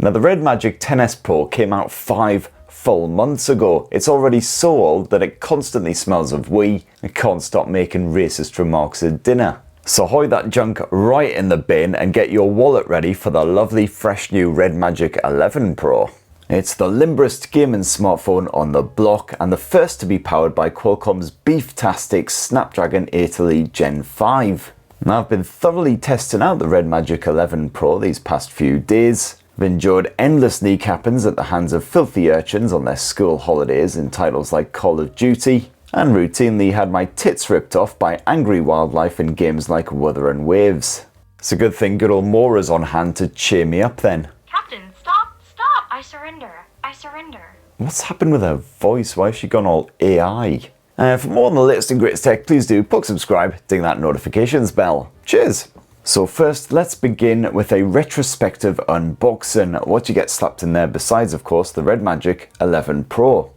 Now the REDMAGIC 10S Pro came out 5 full months ago. It's already so old that it constantly smells of wee and can't stop making racist remarks at dinner. So hoy that junk right in the bin and get your wallet ready for the lovely fresh new REDMAGIC 11 Pro. It's the limberest gaming smartphone on the block and the first to be powered by Qualcomm's beef-tastic Snapdragon 8 Elite Gen 5. Now I've been thoroughly testing out the REDMAGIC 11 Pro these past few days. I've enjoyed endless kneecappings at the hands of filthy urchins on their school holidays in titles like Call of Duty, and routinely had my tits ripped off by angry wildlife in games like Wuthering Waves. It's a good thing good old Mora's on hand to cheer me up then. Captain, stop! Stop! I surrender. I surrender. What's happened with her voice? Why has she gone all AI? For more on the latest and greatest tech, please do subscribe, ding that notifications bell. Cheers! So first, let's begin with a retrospective unboxing. What you get slapped in there besides, of course, the REDMAGIC 11 Pro.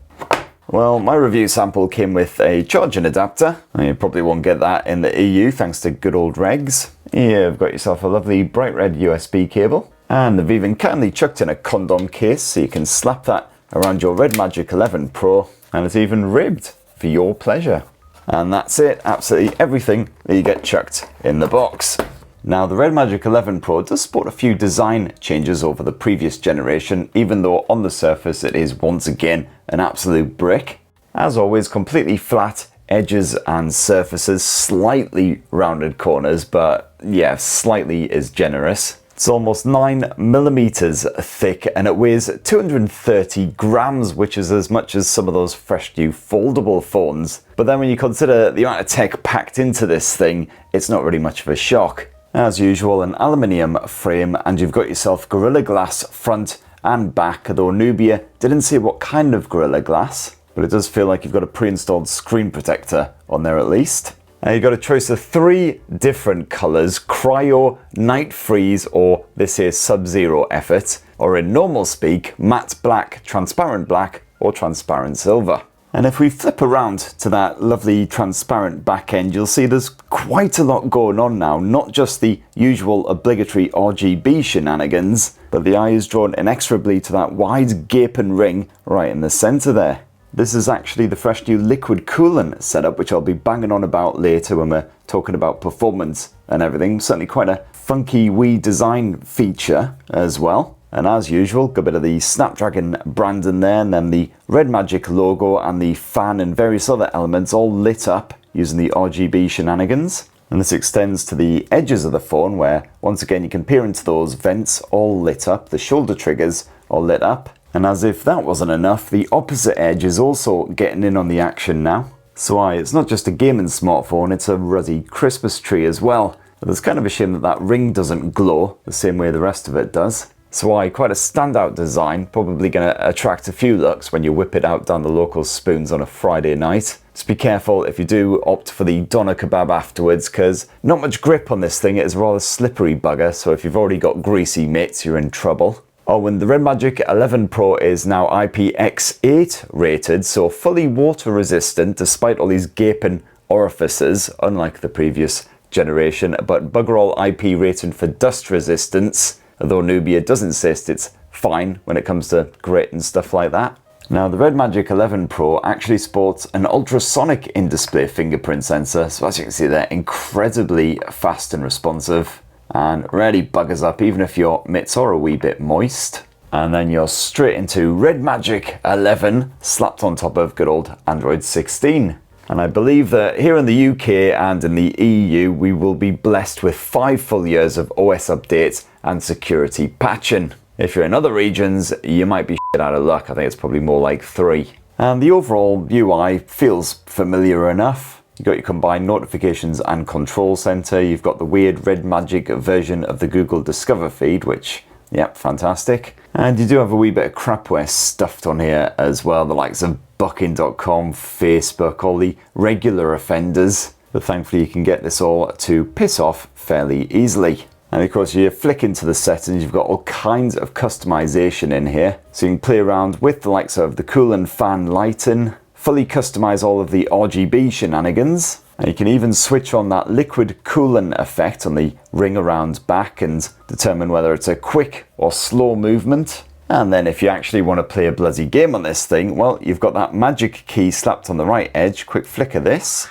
Well, my review sample came with a charging adapter. You probably won't get that in the EU thanks to good old regs. Here you've got yourself a lovely bright red USB cable. And they've even kindly chucked in a condom case so you can slap that around your REDMAGIC 11 Pro, and it's even ribbed for your pleasure. And that's it, absolutely everything that you get chucked in the box. Now the REDMAGIC 11 Pro does sport a few design changes over the previous generation, even though on the surface it is once again an absolute brick. As always, completely flat edges and surfaces, slightly rounded corners, but yeah, slightly is generous. It's almost 9mm thick and it weighs 230 grams, which is as much as some of those fresh new foldable phones. But then when you consider the amount of tech packed into this thing, it's not really much of a shock. As usual, an aluminium frame, and you've got yourself Gorilla Glass front and back, though Nubia didn't say what kind of Gorilla Glass, but it does feel like you've got a pre-installed screen protector on there at least. You've got a choice of 3 different colours: Cryo, Night Freeze, or this here Sub-Zero Effort, or in normal speak, Matte Black, Transparent Black, or Transparent Silver. And if we flip around to that lovely transparent back end, you'll see there's quite a lot going on now, not just the usual obligatory RGB shenanigans, but the eye is drawn inexorably to that wide gaping ring right in the centre there. This is actually the fresh new liquid coolant setup, which I'll be banging on about later when we're talking about performance and everything. Certainly quite a funky wee design feature as well. And as usual, got a bit of the Snapdragon branding there, and then the REDMAGIC logo and the fan and various other elements all lit up using the RGB shenanigans. And this extends to the edges of the phone where, once again, you can peer into those vents all lit up, the shoulder triggers all lit up. And as if that wasn't enough, the opposite edge is also getting in on the action now. So it's not just a gaming smartphone, it's a ruddy Christmas tree as well. But it's kind of a shame that that ring doesn't glow the same way the rest of it does. So quite a standout design, probably going to attract a few looks when you whip it out down the local spoons on a Friday night. Just be careful if you do opt for the doner kebab afterwards, because not much grip on this thing. It is a rather slippery bugger, so if you've already got greasy mitts, you're in trouble. Oh, and the REDMAGIC 11 Pro is now IPX8 rated, so fully water resistant despite all these gaping orifices, unlike the previous generation, but bugger all IP rated for dust resistance, although Nubia does insist it's fine when it comes to grit and stuff like that. Now the REDMAGIC 11 Pro actually sports an ultrasonic in-display fingerprint sensor, so as you can see they're incredibly fast and responsive, and really buggers up even if your mitts are a wee bit moist. And then you're straight into REDMAGIC 11 slapped on top of good old Android 16. And I believe that here in the UK and in the EU we will be blessed with 5 full years of OS updates and security patching. If you're in other regions, you might be shit out of luck. I think it's probably more like 3. And the overall UI feels familiar enough. You've got your combined notifications and control center. You've got the weird REDMAGIC version of the Google Discover feed, which, yep, fantastic. And you do have a wee bit of crapware stuffed on here as well, the likes of Booking.com, Facebook, all the regular offenders. But thankfully you can get this all to piss off fairly easily. And of course you flick into the settings, you've got all kinds of customization in here. So you can play around with the likes of the cool and fan lighting, fully customize all of the RGB shenanigans, And you can even switch on that liquid coolant effect on the ring around back and determine whether it's a quick or slow movement. And then if you actually want to play a bloody game on this thing, well, you've got that magic key slapped on the right edge. Quick flick of this.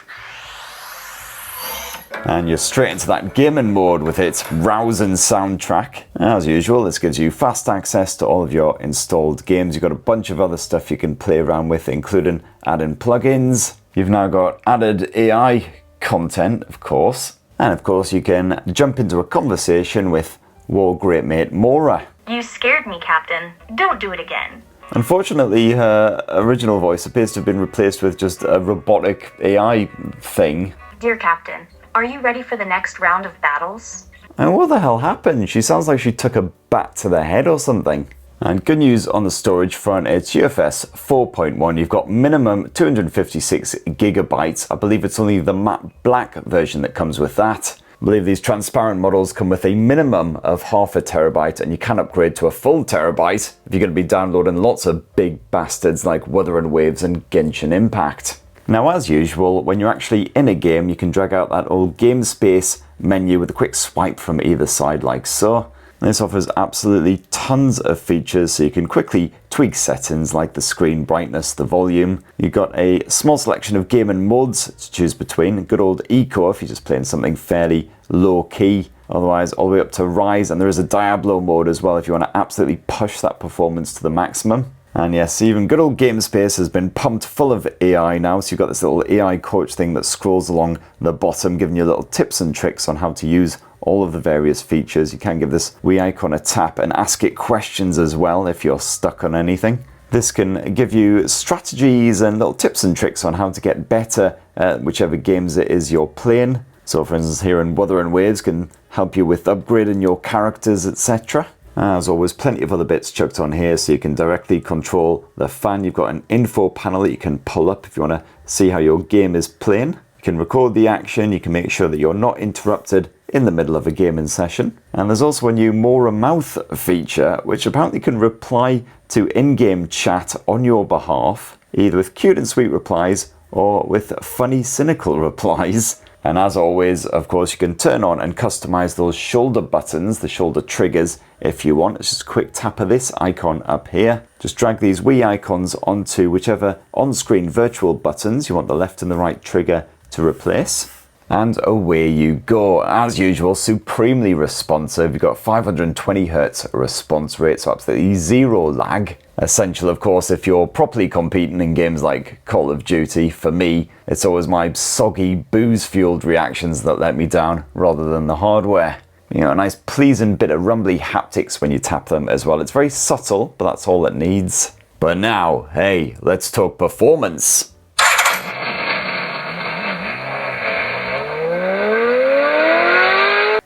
And you're straight into that gaming mode with its rousing soundtrack. As usual, this gives you fast access to all of your installed games. You've got a bunch of other stuff you can play around with, including adding plugins. You've now got added AI content, of course. And of course, you can jump into a conversation with war great mate Mora. You scared me, Captain. Don't do it again. Unfortunately, her original voice appears to have been replaced with just a robotic AI thing. Dear Captain, are you ready for the next round of battles? And what the hell happened? She sounds like she took a bat to the head or something. And good news on the storage front, it's UFS 4.1. You've got minimum 256 gigabytes. I believe it's only the matte black version that comes with that. I believe these transparent models come with a minimum of half a terabyte, and you can upgrade to a full terabyte if you're going to be downloading lots of big bastards like Wuthering Waves and Genshin Impact. Now, as usual, when you're actually in a game, you can drag out that old game space menu with a quick swipe from either side like so. This offers absolutely tons of features, so you can quickly tweak settings like the screen brightness, the volume. You've got a small selection of gaming modes to choose between. Good old Eco if you're just playing something fairly low key. Otherwise, all the way up to Rise, and there is a Diablo mode as well if you want to absolutely push that performance to the maximum. And yes, even good old game space has been pumped full of AI now, so you've got this little AI coach thing that scrolls along the bottom, giving you little tips and tricks on how to use all of the various features. You can give this wee icon a tap and ask it questions as well if you're stuck on anything. This can give you strategies and little tips and tricks on how to get better at whichever games it is you're playing. So for instance, here in Wuthering Waves can help you with upgrading your characters, etc. As always, plenty of other bits chucked on here, so you can directly control the fan. You've got an info panel that you can pull up if you want to see how your game is playing. You can record the action, you can make sure that you're not interrupted in the middle of a gaming session. And there's also a new Mora mouth feature, which apparently can reply to in-game chat on your behalf, either with cute and sweet replies or with funny, cynical replies. And as always, of course, you can turn on and customize those shoulder buttons, the shoulder triggers, if you want. It's just a quick tap of this icon up here. Just drag these wee icons onto whichever on-screen virtual buttons you want the left and the right trigger to replace. And away you go. As usual, supremely responsive. You've got 520 Hz response rate, so absolutely zero lag. Essential, of course, if you're properly competing in games like Call of Duty. For me, it's always my soggy, booze-fueled reactions that let me down, rather than the hardware. You know, a nice pleasing bit of rumbly haptics when you tap them as well. It's very subtle, but that's all it needs. But now, hey, let's talk performance.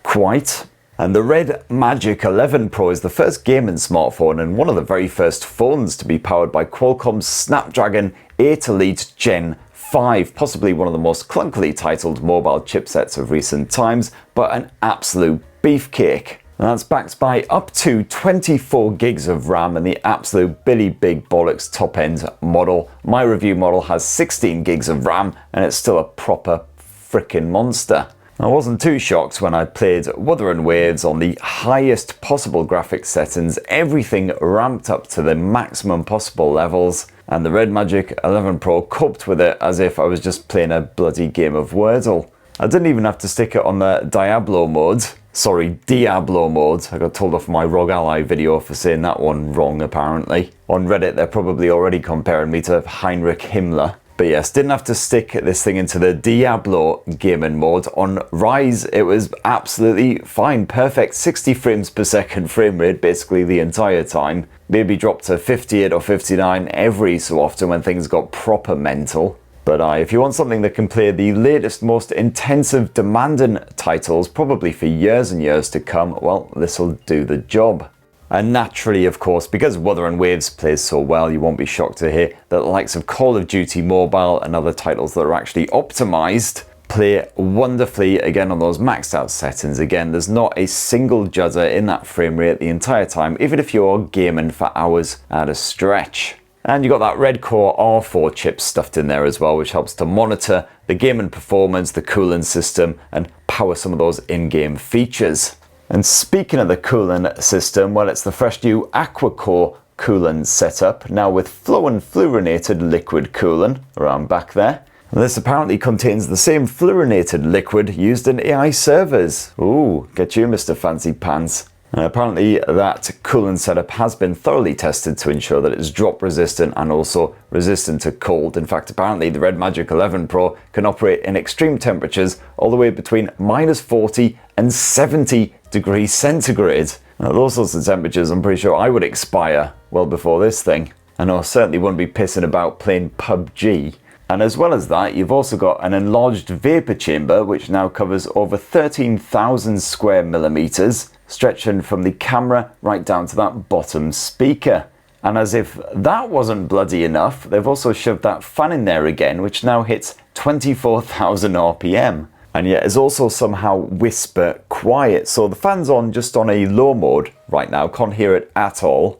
Quite. And the REDMAGIC 11 Pro is the first gaming smartphone and one of the very first phones to be powered by Qualcomm's Snapdragon 8 Elite Gen 5, possibly one of the most clunkily titled mobile chipsets of recent times, but an absolute beefcake. And that's backed by up to 24 gigs of RAM and the absolute Billy Big Bollocks top-end model. My review model has 16 gigs of RAM and it's still a proper frickin' monster. I wasn't too shocked when I played Wuthering Waves on the highest possible graphics settings, everything ramped up to the maximum possible levels, and the REDMAGIC 11 Pro coped with it as if I was just playing a bloody game of Wordle. I didn't even have to stick it on the Diablo mode. Sorry, Diablo mode. I got told off my ROG Ally video for saying that one wrong, apparently. On Reddit, they're probably already comparing me to Heinrich Himmler. But yes, didn't have to stick this thing into the Diablo gaming mode. On Rise, it was absolutely fine. Perfect 60 frames per second frame rate basically the entire time. Maybe dropped to 58 or 59 every so often when things got proper mental. But if you want something that can play the latest, most intensive, demanding titles, probably for years and years to come, well, this will do the job. And naturally, of course, because Wuthering Waves plays so well, you won't be shocked to hear that the likes of Call of Duty Mobile and other titles that are actually optimized play wonderfully again on those maxed out settings. Again, there's not a single judder in that frame rate the entire time, even if you're gaming for hours at a stretch. And you got that RedCore R4 chip stuffed in there as well, which helps to monitor the gaming performance, the cooling system, and power some of those in-game features. And speaking of the cooling system, well, it's the fresh new AquaCore cooling setup, now with flow and fluorinated liquid cooling around back there. And this apparently contains the same fluorinated liquid used in AI servers. Ooh, get you, Mr. Fancy Pants. And apparently that cooling setup has been thoroughly tested to ensure that it's drop resistant and also resistant to cold. In fact, apparently the REDMAGIC 11 Pro can operate in extreme temperatures all the way between -40 and 70 degrees centigrade. Now, those sorts of temperatures, I'm pretty sure I would expire well before this thing. And I certainly wouldn't be pissing about playing PubG. And as well as that, you've also got an enlarged vapor chamber, which now covers over 13,000 square millimeters, stretching from the camera right down to that bottom speaker. And as if that wasn't bloody enough, they've also shoved that fan in there again, which now hits 24,000 RPM. And yet is also somehow whisper quiet. So the fan's on just on a low mode right now, can't hear it at all.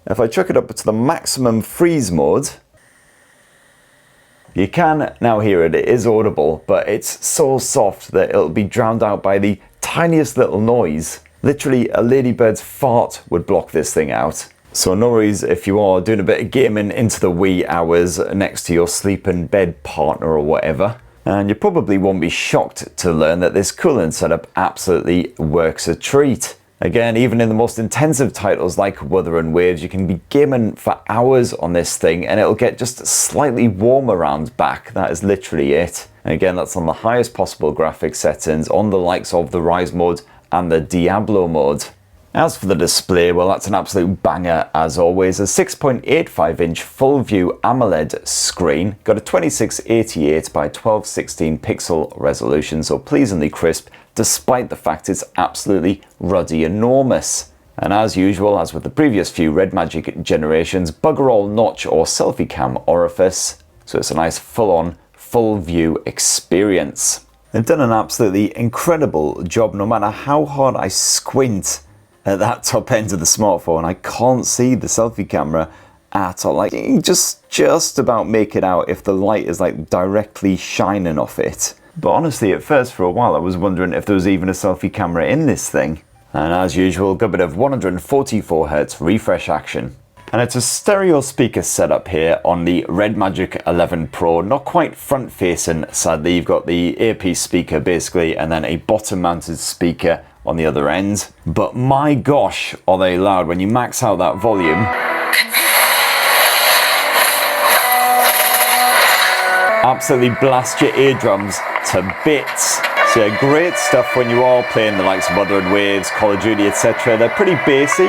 If I chuck it up to the maximum freeze mode, you can now hear it. It is audible, but it's so soft that it'll be drowned out by the tiniest little noise. Literally, a ladybird's fart would block this thing out. So no worries if you are doing a bit of gaming into the wee hours next to your sleeping bed partner or whatever. And you probably won't be shocked to learn that this cooling setup absolutely works a treat. Again, even in the most intensive titles like Wuthering Waves, you can be gaming for hours on this thing and it'll get just slightly warm around back. That is literally it. And again, that's on the highest possible graphics settings on the likes of the Rise mode and the Diablo mode. As for the display, well, that's an absolute banger as always. A 6.85-inch full-view AMOLED screen, got a 2688 by 1216 pixel resolution, so pleasingly crisp, despite the fact it's absolutely ruddy enormous. And as usual, as with the previous few REDMAGIC generations, bugger all notch or selfie cam orifice, so it's a nice full-on, full-view experience. They've done an absolutely incredible job. No matter how hard I squint at that top end of the smartphone, I can't see the selfie camera at all. Like, you can just about make it out if the light is like directly shining off it. But honestly, at first for a while I was wondering if there was even a selfie camera in this thing. And as usual, got a bit of 144Hz refresh action. And it's a stereo speaker setup here on the REDMAGIC 11 Pro. Not quite front facing, sadly. You've got the earpiece speaker basically, and then a bottom mounted speaker on the other end. But my gosh, are they loud when you max out that volume. Absolutely blast your eardrums to bits. So yeah, great stuff when you are playing the likes of Wuthering Waves, Call of Duty, etc. They're pretty bassy,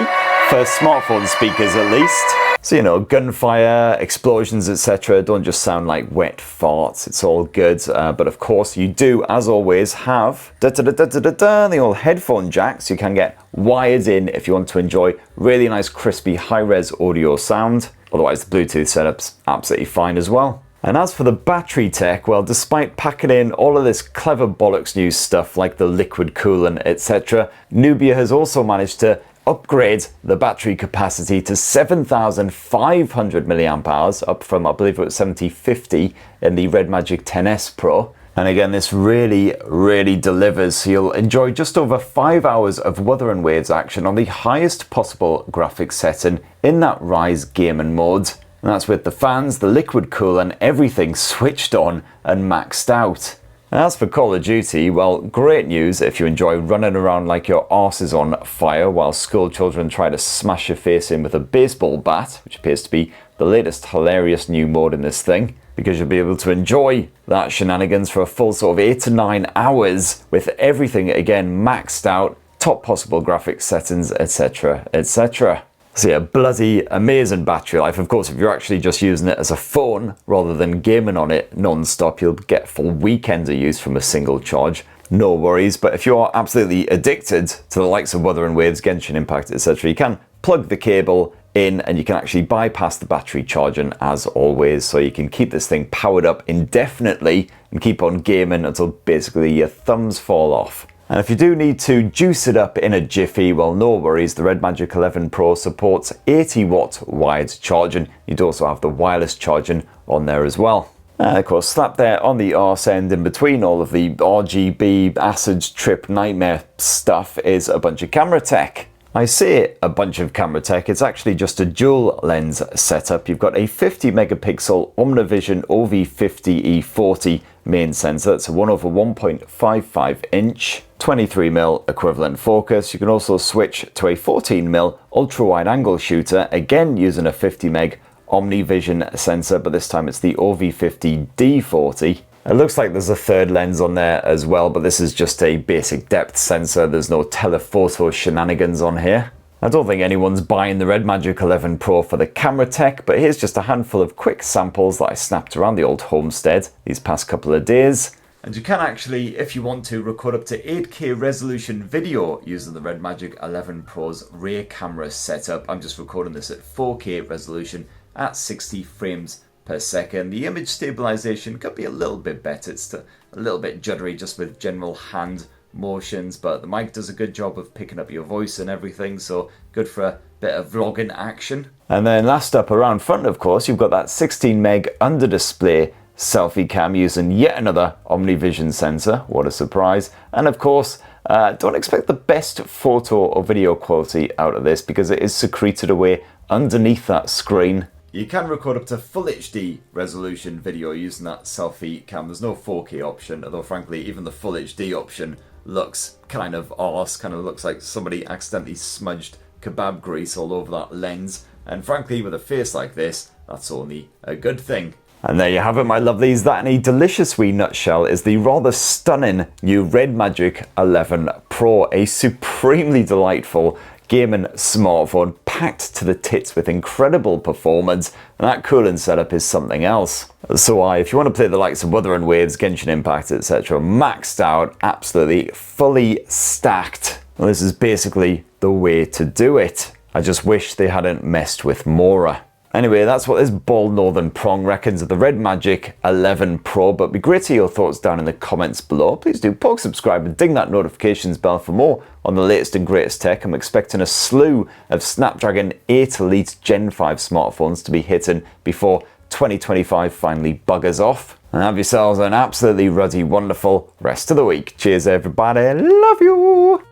for smartphone speakers at least. So, you know, gunfire, explosions, etc. don't just sound like wet farts. It's all good. But of course, you do, as always, have the old headphone jacks. You can get wired in if you want to enjoy really nice, crispy, high-res audio sound. Otherwise, the Bluetooth setup's absolutely fine as well. And as for the battery tech, well, despite packing in all of this clever bollocks new stuff like the liquid coolant, etc., Nubia has also managed to upgrade the battery capacity to 7,500 milliamp hours, up from, I believe it was 7,050 in the REDMAGIC 10S Pro. And again, this really delivers. So you'll enjoy just over 5 hours of Wuthering Waves action on the highest possible graphics setting in that Rise gaming mode. And that's with the fans, the liquid coolant, everything switched on and maxed out. And as for Call of Duty, well, great news if you enjoy running around like your arse is on fire while school children try to smash your face in with a baseball bat, which appears to be the latest hilarious new mode in this thing, because you'll be able to enjoy that shenanigans for a full sort of 8 to 9 hours with everything again maxed out, top possible graphics settings, etc, etc. So yeah, bloody amazing battery life. Of course, if you're actually just using it as a phone rather than gaming on it non-stop, you'll get full weekends of use from a single charge. No worries. But if you are absolutely addicted to the likes of Wuthering Waves, Genshin Impact, etc., you can plug the cable in and you can actually bypass the battery charging as always. So you can keep this thing powered up indefinitely and keep on gaming until basically your thumbs fall off. And if you do need to juice it up in a jiffy, well, no worries. The REDMAGIC 11 Pro supports 80-watt wired charging. You'd also have the wireless charging on there as well. And of course, slapped there on the arse end in between all of the RGB acid trip nightmare stuff is a bunch of camera tech. I say a bunch of camera tech, it's actually just a dual lens setup. You've got a 50 megapixel Omnivision OV50E40 main sensor. It's a 1/1.55 inch, 23mm equivalent focus. You can also switch to a 14mm ultra wide angle shooter, again using a 50 meg Omnivision sensor, but this time it's the OV50D40. It looks like there's a third lens on there as well, but this is just a basic depth sensor. There's no telephoto shenanigans on here. I don't think anyone's buying the REDMAGIC 11 Pro for the camera tech, but here's just a handful of quick samples that I snapped around the old homestead these past couple of days. And you can actually, if you want to, record up to 8K resolution video using the REDMAGIC 11 Pro's rear camera setup. I'm just recording this at 4K resolution at 60 frames per second. The image stabilization could be a little bit better. It's a little bit juddery just with general hand motions, but the mic does a good job of picking up your voice and everything, so good for a bit of vlogging action. And then last up around front, of course, you've got that 16 meg under display selfie cam using yet another Omnivision sensor. What a surprise. And of course, don't expect the best photo or video quality out of this because it is secreted away underneath that screen. You can record up to full HD resolution video using that selfie cam. There's no 4K option, although frankly even the full HD option looks kind of arse, kind of looks like somebody accidentally smudged kebab grease all over that lens. And frankly, with a face like this, that's only a good thing. And there you have it, my lovelies. That in a delicious wee nutshell is the rather stunning new REDMAGIC 11 Pro, a supremely delightful gaming smartphone packed to the tits with incredible performance, and that cooling setup is something else. So if you want to play the likes of Wuthering Waves, Genshin Impact, etc., maxed out, absolutely fully stacked, well, this is basically the way to do it. I just wish they hadn't messed with Mora. Anyway, that's what this bald northern prong reckons of the REDMAGIC 11 Pro, but it'd be great to hear your thoughts down in the comments below. Please do poke subscribe and ding that notifications bell for more on the latest and greatest tech. I'm expecting a slew of Snapdragon 8 Elite Gen 5 smartphones to be hitting before 2025 finally buggers off. And have yourselves an absolutely ruddy, wonderful rest of the week. Cheers everybody, love you!